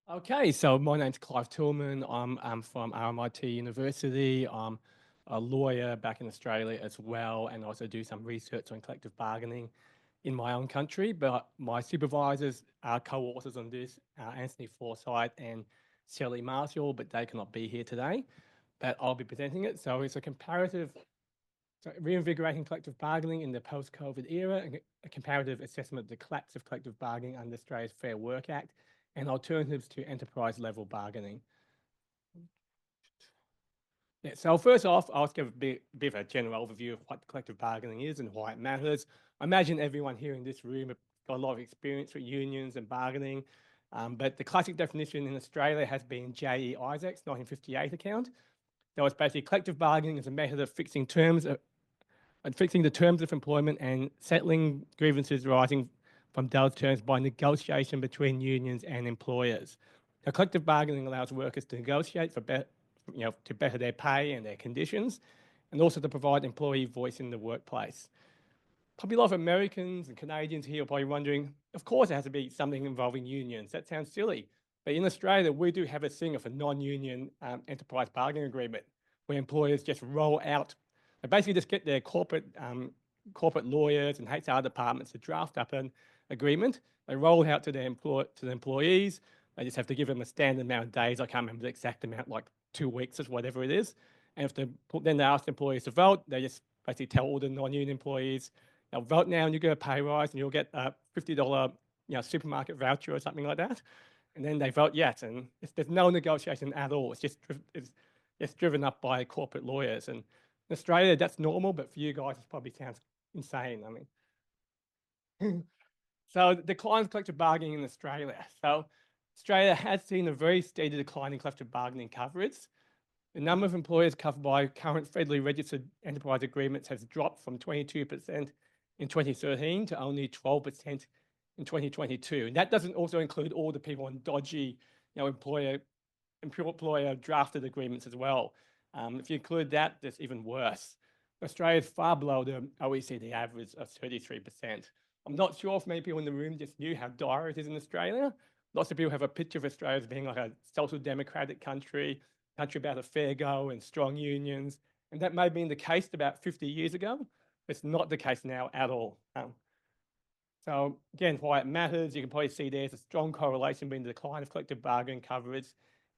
Okay, so my name's Clive Tillman. I'm from RMIT University. I'm a lawyer back in Australia as well, and also do some research on collective bargaining in my own country. But my supervisors are co-authors on this, Anthony Forsyth and Shelley Marshall, but they cannot be here today. But I'll be presenting it. So it's a comparative, so reinvigorating collective bargaining in the post-COVID era, a comparative assessment of the collapse of collective bargaining under Australia's Fair Work Act and alternatives to enterprise-level bargaining. Yeah, so first off, I'll give a bit of a general overview of what collective bargaining is and why it matters. I imagine everyone here in this room have got a lot of experience with unions and bargaining, but the classic definition in Australia has been J.E. Isaac's 1958 account. That was basically collective bargaining as a method of fixing the terms of employment and settling grievances arising from those terms by negotiation between unions and employers. Now, collective bargaining allows workers to negotiate to better their pay and their conditions, and also to provide employee voice in the workplace. Probably a lot of Americans and Canadians here are probably wondering, of course, it has to be something involving unions. That sounds silly. But in Australia, we do have a thing of a non-union enterprise bargaining agreement where employers just roll out. They basically just get their corporate lawyers and HR departments to draft up an agreement. They roll it out to the employees. They just have to give them a standard amount of days. I can't remember the exact amount, like 2 weeks or whatever it is. And then they ask the employees to vote. They just basically tell all the non-union employees, "Now vote now, and you get a pay rise, and you'll get a $50 supermarket voucher or something like that." And then they vote yes, and there's no negotiation at all. It's driven up by corporate lawyers. And in Australia, that's normal, but for you guys, it probably sounds insane. I mean, so the decline of collective bargaining in Australia. So Australia has seen a very steady decline in collective bargaining coverage. The number of employers covered by current federally registered enterprise agreements has dropped from 22% in 2013 to only 12% in 2022. And that doesn't also include all the people on dodgy, employer drafted agreements as well. If you include that, that's even worse. Australia is far below the OECD average of 33%. I'm not sure if many people in the room just knew how dire it is in Australia. Lots of people have a picture of Australia as being like a social democratic country about a fair go and strong unions. And that may have been the case about 50 years ago. It's not the case now at all. So again, why it matters, you can probably see there's a strong correlation between the decline of collective bargaining coverage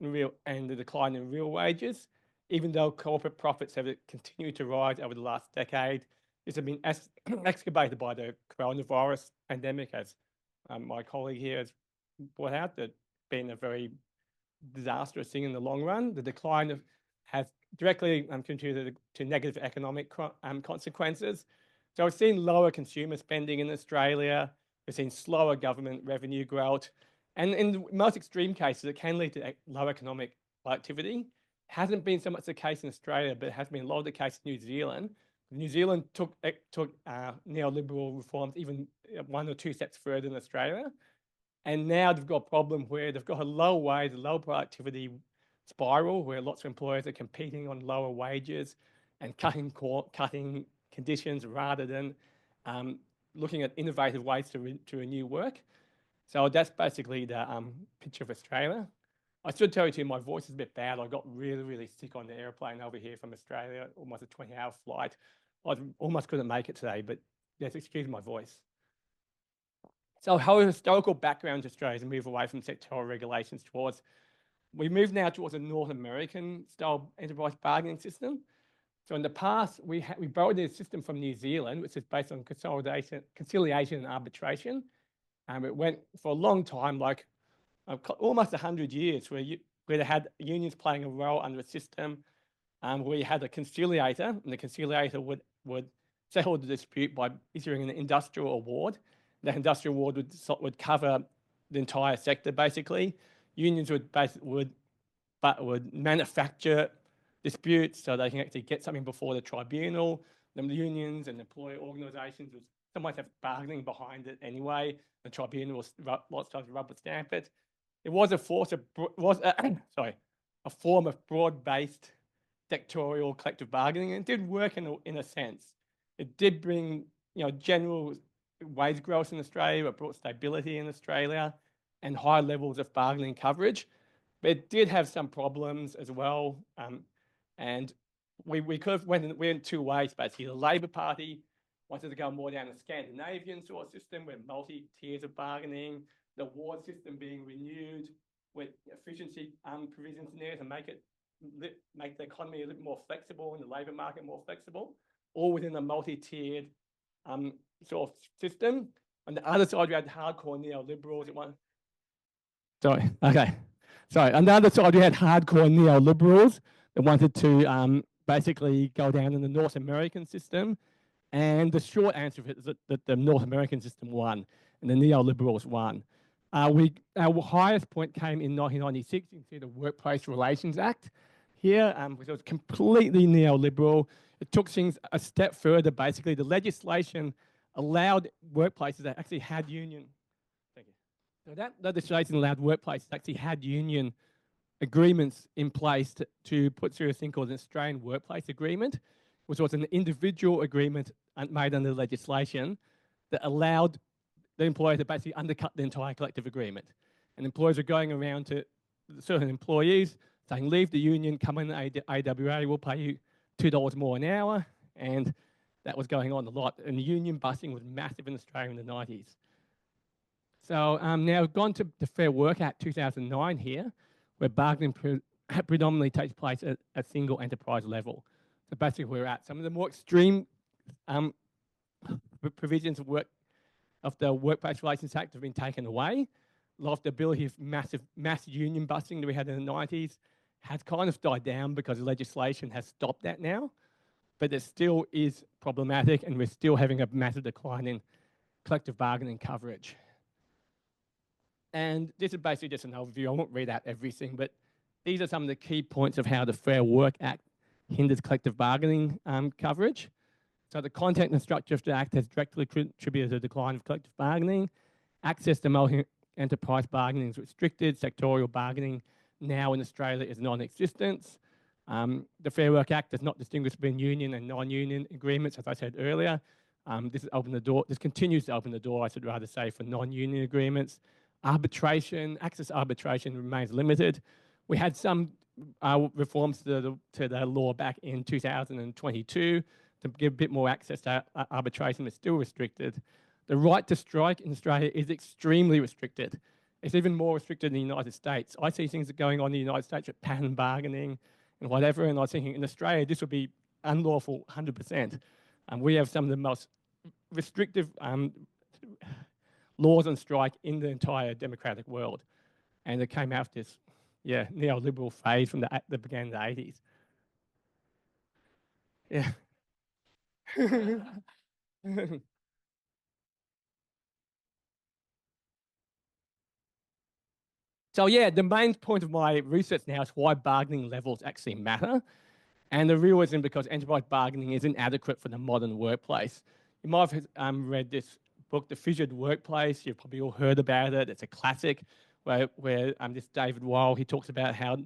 and the decline in real wages. Even though corporate profits have continued to rise over the last decade, this has been exacerbated by the coronavirus pandemic, as my colleague here has brought out, that been a very disastrous thing in the long run. The decline has directly contributed to negative economic consequences. So we've seen lower consumer spending in Australia. We've seen slower government revenue growth. And in the most extreme cases, it can lead to low economic productivity. Hasn't been so much the case in Australia, but it has been a lot of the case in New Zealand. New Zealand took neoliberal reforms even 1 or 2 steps further than Australia. And now they've got a problem where they've got a low wage, low productivity spiral where lots of employers are competing on lower wages and cutting conditions rather than looking at innovative ways to renew work. So that's basically the picture of Australia. I should tell you too, my voice is a bit bad. I got really, really sick on the airplane over here from Australia, almost a 20-hour flight. I almost couldn't make it today, but yes, excuse my voice. So how historical background to Australia has moved away from sectoral regulations we move now towards a North American style enterprise bargaining system. So in the past, we borrowed this system from New Zealand, which is based on conciliation and arbitration. It went for a long time, like almost 100 years, where they had unions playing a role under a system where you had a conciliator, and the conciliator would settle the dispute by issuing an industrial award. That industrial award would cover the entire sector, basically. Unions would manufacture disputes so they can actually get something before the tribunal. The unions and employer organisations would sometimes have bargaining behind it anyway. The tribunal was lots of times rubber stamp it. It was a form of broad-based sectorial collective bargaining, and it did work in a sense. It did bring general wage growth in Australia. It brought stability in Australia. and high levels of bargaining coverage. But it did have some problems as well. And we could have went two ways, basically. The Labor Party wanted to go more down the Scandinavian sort of system with multi-tiers of bargaining, the award system being renewed with efficiency provisions in there to make the economy a little more flexible and the labour market more flexible, all within a multi-tiered sort of system. On the other side, we had hardcore neoliberals that want. Sorry. Okay. Sorry. On the other side, we had hardcore neoliberals that wanted to basically go down in the North American system. And the short answer is that the North American system won and the neoliberals won. Our highest point came in 1996. You can see the Workplace Relations Act here, which was completely neoliberal. It took things a step further. Basically, the legislation allowed workplaces that actually had union. Thank you. So that legislation allowed workplaces that actually had union agreements in place to put through a thing called an Australian Workplace Agreement, which was an individual agreement made under legislation that allowed the employer to basically undercut the entire collective agreement. And employers are going around to certain employees saying, leave the union, come in AWA, we'll pay you $2 more an hour. And that was going on a lot. And union busting was massive in Australia in the 90s. So now we've gone to the Fair Work Act 2009 here, where bargaining predominantly takes place at a single enterprise level. So basically we're at some of the more extreme provisions of the Workplace Relations Act have been taken away. A lot of the ability of mass union busting that we had in the 90s has kind of died down because the legislation has stopped that now. But it still is problematic, and we're still having a massive decline in collective bargaining coverage. And this is basically just an overview. I won't read out everything, but these are some of the key points of how the Fair Work Act hinders collective bargaining coverage. So the content and structure of the Act has directly contributed to the decline of collective bargaining. Access to multi-enterprise bargaining is restricted. Sectorial bargaining now in Australia is non-existent. The Fair Work Act does not distinguish between union and non-union agreements, as I said earlier. This has opened the door. This continues to open the door, I should rather say, for non-union agreements. Access to arbitration remains limited. We had some reforms to the law back in 2022 to give a bit more access to arbitration. It's still restricted. The right to strike in Australia is extremely restricted. It's even more restricted in the United States. I see things going on in the United States with pattern bargaining and whatever, and I was thinking in Australia this would be unlawful 100%. We have some of the most restrictive laws on strike in the entire democratic world. And it came out of this, neoliberal phase from that began in the 80s. Yeah. So yeah, the main point of my research now is why bargaining levels actually matter. And the real reason because enterprise bargaining is inadequate for the modern workplace. You might have read this book, The Fissured Workplace. You've probably all heard about it. It's a classic where this David Weil, he talks about how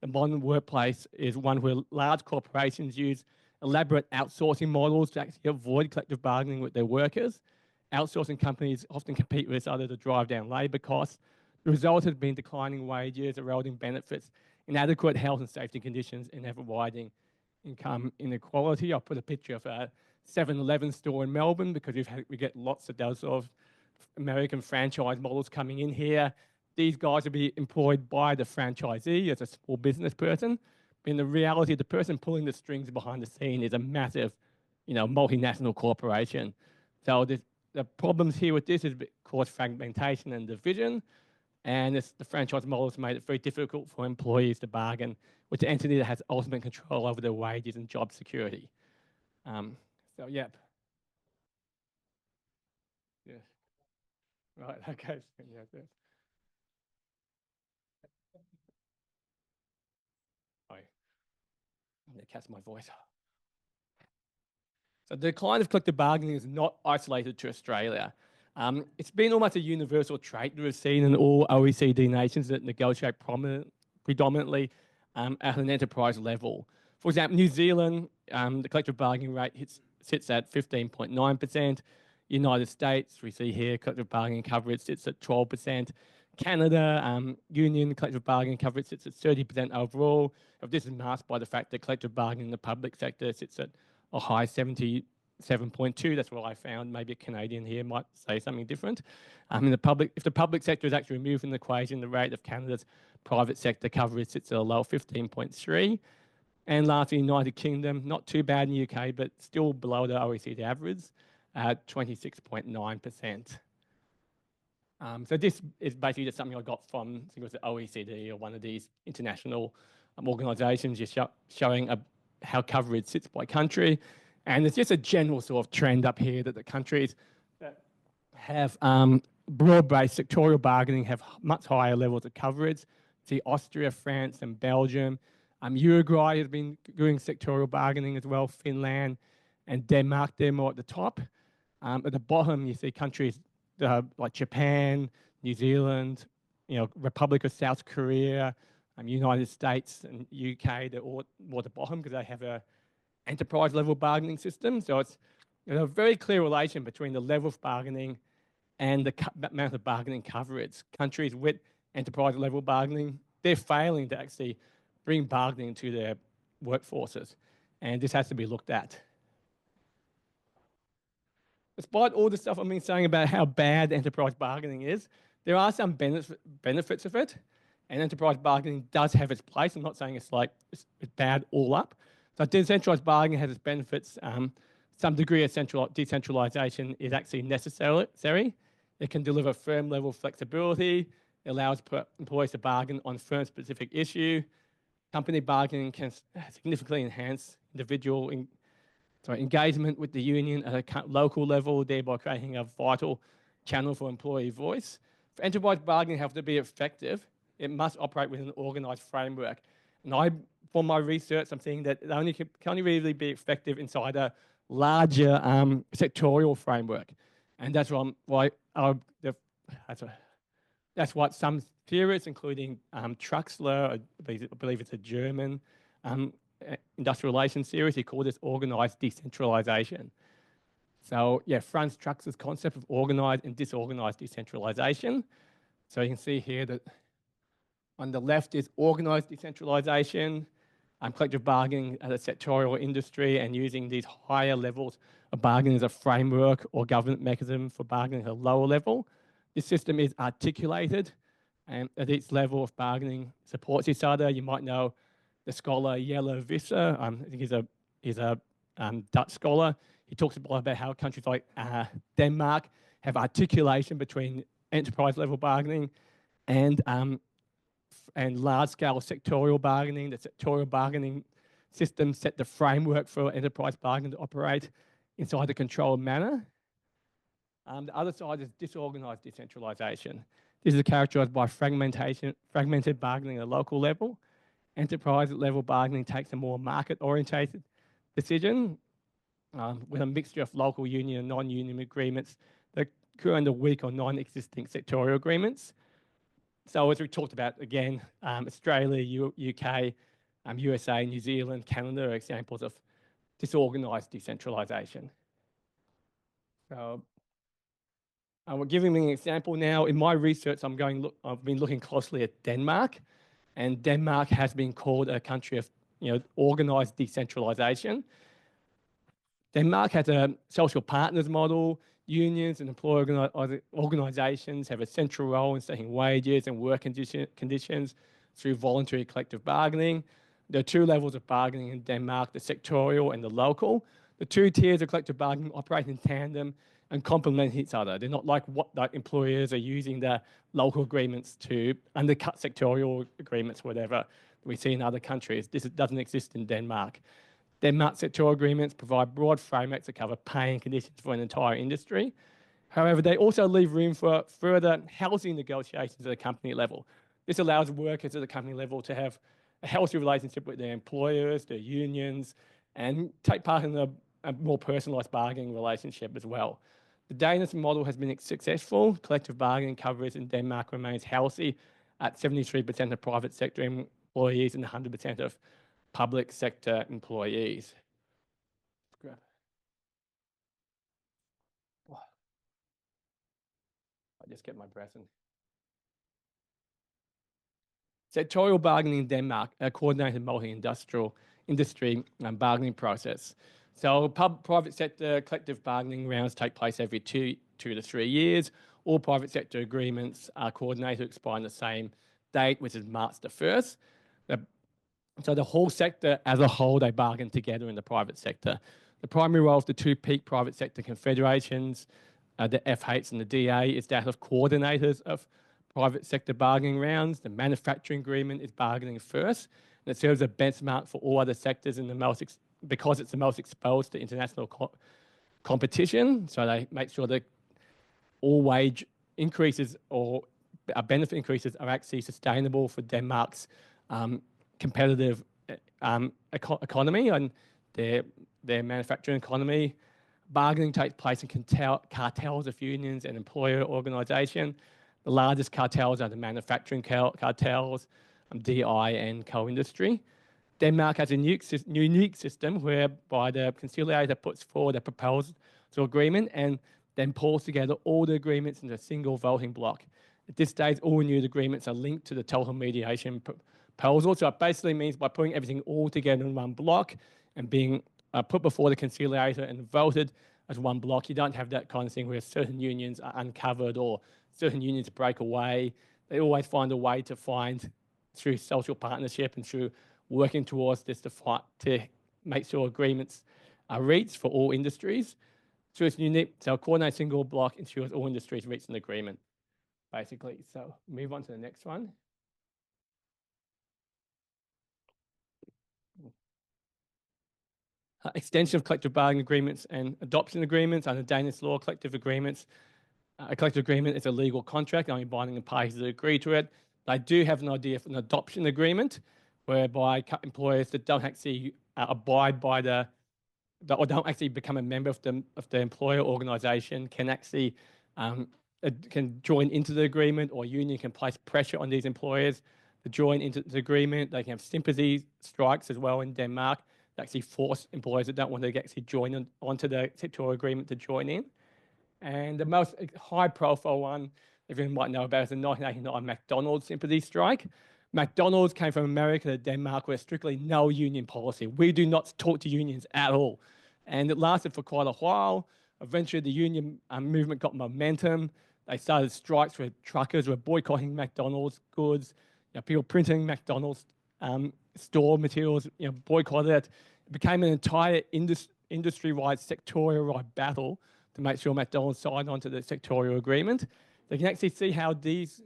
the modern workplace is one where large corporations use elaborate outsourcing models to actually avoid collective bargaining with their workers. Outsourcing companies often compete with each other to drive down labour costs. The result has been declining wages, eroding benefits, inadequate health and safety conditions, and ever-widening income inequality. I'll put a picture of a 7-Eleven store in Melbourne because we get lots of those sort of American franchise models coming in here. These guys will be employed by the franchisee as a small business person. But in the reality, the person pulling the strings behind the scene is a massive, multinational corporation. So the problems here with this is cause fragmentation and division. And the franchise model has made it very difficult for employees to bargain with the entity that has ultimate control over their wages and job security. So, yep. Yeah. Right, okay. Yeah, yeah. I'm going to catch my voice. So the decline of collective bargaining is not isolated to Australia. It's been almost a universal trait that we've seen in all OECD nations that negotiate predominantly at an enterprise level. For example, New Zealand, the collective bargaining rate sits at 15.9%. United States, we see here, collective bargaining coverage sits at 12%. Canada, union collective bargaining coverage sits at 30% overall. This is masked by the fact that collective bargaining in the public sector sits at a high 77.2. That's what I found. Maybe a Canadian here might say something different. If the public sector is actually removed from the equation, the rate of Canada's private sector coverage sits at a low 15.3. And lastly, United Kingdom, not too bad in the UK, but still below the OECD average at 26.9%. So this is basically just something I got from, I think it was the OECD or one of these international organisations, just showing how coverage sits by country. And it's just a general sort of trend up here that the countries that have broad-based sectorial bargaining have much higher levels of coverage. See Austria, France and Belgium. Uruguay has been doing sectorial bargaining as well, Finland and Denmark, they're more at the top. At the bottom, you see countries like Japan, New Zealand, Republic of South Korea, United States and UK, they're all more at the bottom because they have a enterprise level bargaining system. So it's a very clear relation between the level of bargaining and the amount of bargaining coverage. Countries with enterprise level bargaining, they're failing to actually bring bargaining to their workforces. And this has to be looked at. Despite all the stuff I've been saying about how bad enterprise bargaining is, there are some benefits of it. And enterprise bargaining does have its place. I'm not saying it's bad all up. So decentralized bargaining has its benefits. Some degree of decentralization is actually necessary. It can deliver firm level flexibility. It allows employees to bargain on firm-specific issue. Company bargaining can significantly enhance individual engagement with the union at a local level, thereby creating a vital channel for employee voice. For enterprise bargaining to be effective, it must operate within an organised framework. And from my research, I'm seeing that it can only really be effective inside a larger sectorial framework. And that's that's what some theorists, including Truxler, I believe it's a German industrial relations theorist, he called this organised decentralisation. So yeah, Franz Truxler's concept of organised and disorganised decentralisation. So you can see here that on the left is organised decentralisation, collective bargaining at a sectorial industry and using these higher levels of bargaining as a framework or government mechanism for bargaining at a lower level. This system is articulated and at each level of bargaining supports each other. You might know the scholar Jelle Visser. I think he's a Dutch scholar. He talks about how countries like Denmark have articulation between enterprise level bargaining and large-scale sectorial bargaining. The sectorial bargaining system set the framework for enterprise bargaining to operate inside a controlled manner. The other side is disorganised decentralisation. This is characterised by fragmented bargaining at a local level. Enterprise level bargaining takes a more market-orientated decision with a mixture of local union and non-union agreements that occur under weak or non-existing sectorial agreements. So as we talked about, again, Australia, UK, USA, New Zealand, Canada are examples of disorganised decentralisation. So we're giving an example now. In my research, I've been looking closely at Denmark, and Denmark has been called a country of organised decentralisation. Denmark has a social partners model. Unions and employer organisations have a central role in setting wages and work conditions through voluntary collective bargaining. There are two levels of bargaining in Denmark, the sectorial and the local. The two tiers of collective bargaining operate in tandem and complement each other. They're not like what employers are using the local agreements to undercut sectorial agreements, whatever we see in other countries. This doesn't exist in Denmark. Denmark sectorial agreements provide broad frameworks that cover pay and conditions for an entire industry. However, they also leave room for further housing negotiations at a company level. This allows workers at the company level to have a healthy relationship with their employers, their unions, and take part in a more personalised bargaining relationship as well. The Danish model has been successful. Collective bargaining coverage in Denmark remains healthy at 73% of private sector employees and 100% of public sector employees. I just get my breath in. Sectorial bargaining in Denmark, a coordinated multi-industry bargaining process. So private sector collective bargaining rounds take place every two to 3 years. All private sector agreements are coordinated to expire on the same date, which is March the 1st. So the whole sector as a whole, they bargain together in the private sector. The primary role of the two peak private sector confederations, the FH and the DA, is that of coordinators of private sector bargaining rounds. The manufacturing agreement is bargaining first, and it serves as a benchmark for all other sectors in the because it's the most exposed to international competition. So they make sure that all wage increases or benefit increases are actually sustainable for Denmark's competitive economy and their manufacturing economy. Bargaining takes place in cartels of unions and employer organisation. The largest cartels are the manufacturing cartels, DI and co-industry. Denmark has a unique system whereby the conciliator puts forward a proposal agreement and then pulls together all the agreements into a single voting block. At this stage, all renewed agreements are linked to the total mediation proposal. So it basically means by putting everything all together in one block and being put before the conciliator and voted as one block, you don't have that kind of thing where certain unions are uncovered or certain unions break away. They always find a way to find, through social partnership and through working towards this, to make sure agreements are reached for all industries. So it's unique. So a coordinated single block ensures all industries reach an agreement, basically. So move on to the next one. Extension of collective bargaining agreements and adoption agreements under Danish law. Collective agreements. A collective agreement is a legal contract, only binding the parties that agree to it. They do have an idea for an adoption agreement, whereby employers that don't actually abide by or don't actually become a member of the employer organisation can actually can join into the agreement, or union can place pressure on these employers to join into the agreement. They can have sympathy strikes as well in Denmark to actually force employers that don't want to actually join onto the sectoral agreement to join in. And the most high-profile one everyone might know about is the 1989 McDonald's sympathy strike. McDonald's came from America to Denmark with strictly no union policy. We do not talk to unions at all. And it lasted for quite a while. Eventually, the union movement got momentum. They started strikes where truckers were boycotting McDonald's goods. People printing McDonald's store materials, boycotted it. It became an entire industry-wide sectorial battle to make sure McDonald's signed onto the sectorial agreement. They can actually see how these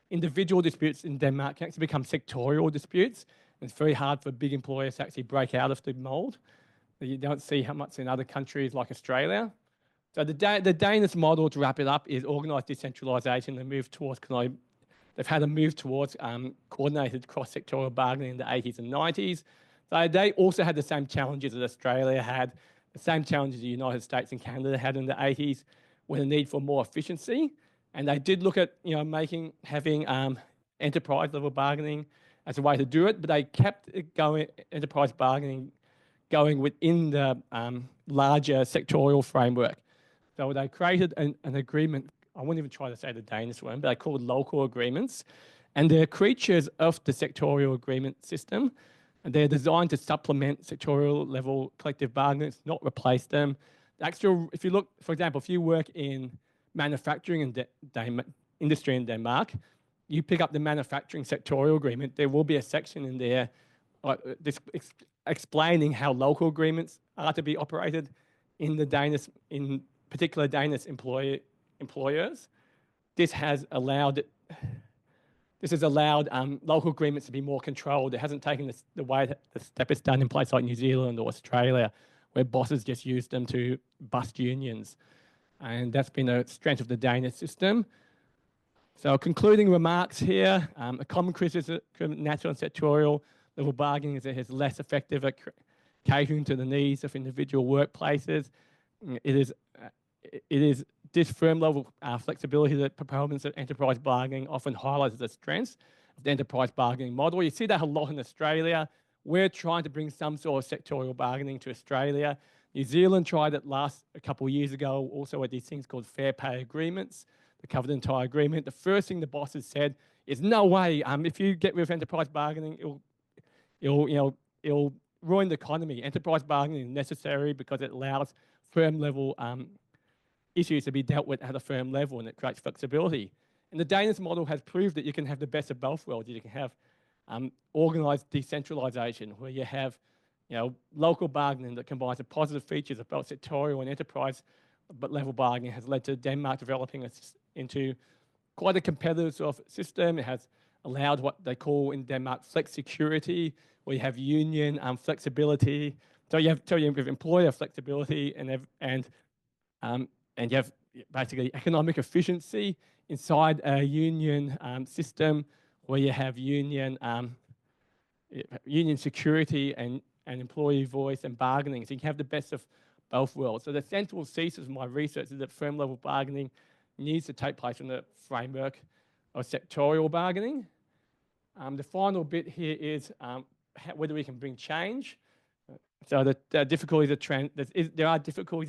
individual disputes in Denmark can actually become sectorial disputes. It's very hard for big employers to actually break out of the mould. You don't see how much in other countries like Australia. So the Danish model, to wrap it up, is organised decentralisation and move towards they've had a move towards coordinated cross-sectorial bargaining in the 80s and 90s. So they also had the same challenges that Australia had, the same challenges the United States and Canada had in the 80s, with a need for more efficiency. And they did look at having enterprise level bargaining as a way to do it, but they kept it going, enterprise bargaining going within the larger sectorial framework. So they created an agreement. I wouldn't even try to say the Danish one, but they're called local agreements. And they're creatures of the sectorial agreement system. And they're designed to supplement sectorial level collective bargaining, not replace them. If you look, for example, if you work in manufacturing and industry in Denmark, you pick up the manufacturing sectorial agreement, there will be a section in there explaining how local agreements are to be operated in particular Danish employers. This has allowed local agreements to be more controlled. It hasn't taken the way that the step it's done in places like New Zealand or Australia, where bosses just use them to bust unions. And that's been a strength of the Danish system. So concluding remarks here, a common criticism of natural and sectorial level bargaining is it is less effective at catering to the needs of individual workplaces. It is this firm level flexibility that proponents of enterprise bargaining often highlights as a strength of the enterprise bargaining model. You see that a lot in Australia. We're trying to bring some sort of sectorial bargaining to Australia. New Zealand tried it a couple of years ago, also with these things called fair pay agreements. to cover the entire agreement. The first thing the bosses said is, no way, if you get rid of enterprise bargaining, it'll ruin the economy. Enterprise bargaining is necessary because it allows firm level issues to be dealt with at a firm level, and it creates flexibility. And the Danish model has proved that you can have the best of both worlds. You can have organised decentralisation, where you have local bargaining that combines the positive features of both sectorial and enterprise, but level bargaining has led to Denmark developing into quite a competitive sort of system. It has allowed what they call in Denmark flex security, where you have union flexibility. So you have employer flexibility and you have basically economic efficiency inside a union system, where you have union security and employee voice and bargaining. So you can have the best of both worlds. So the central thesis of my research is that firm level bargaining needs to take place in the framework of sectorial bargaining. The final bit here is whether we can bring change. So there are difficulties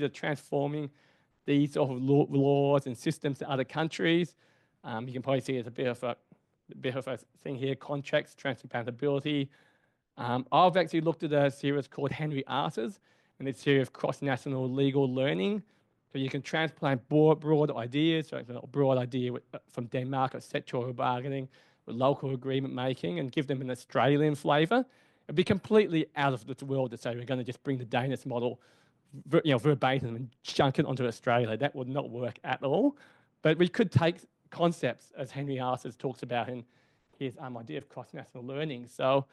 of transforming these sort of laws and systems to other countries. You can probably see it's a bit of a thing here: contracts, transcompatibility. I've actually looked at a series called Henry Arthur's, and it's a series of cross-national legal learning. So you can transplant broad ideas, so a broad idea from Denmark of sectorial bargaining with local agreement making, and give them an Australian flavour. It'd be completely out of this world to say we're going to just bring the Danish model verbatim and chunk it onto Australia. That would not work at all. But we could take concepts, as Henry Arthur talks about in his idea of cross-national learning. So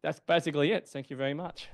that's basically it. Thank you very much.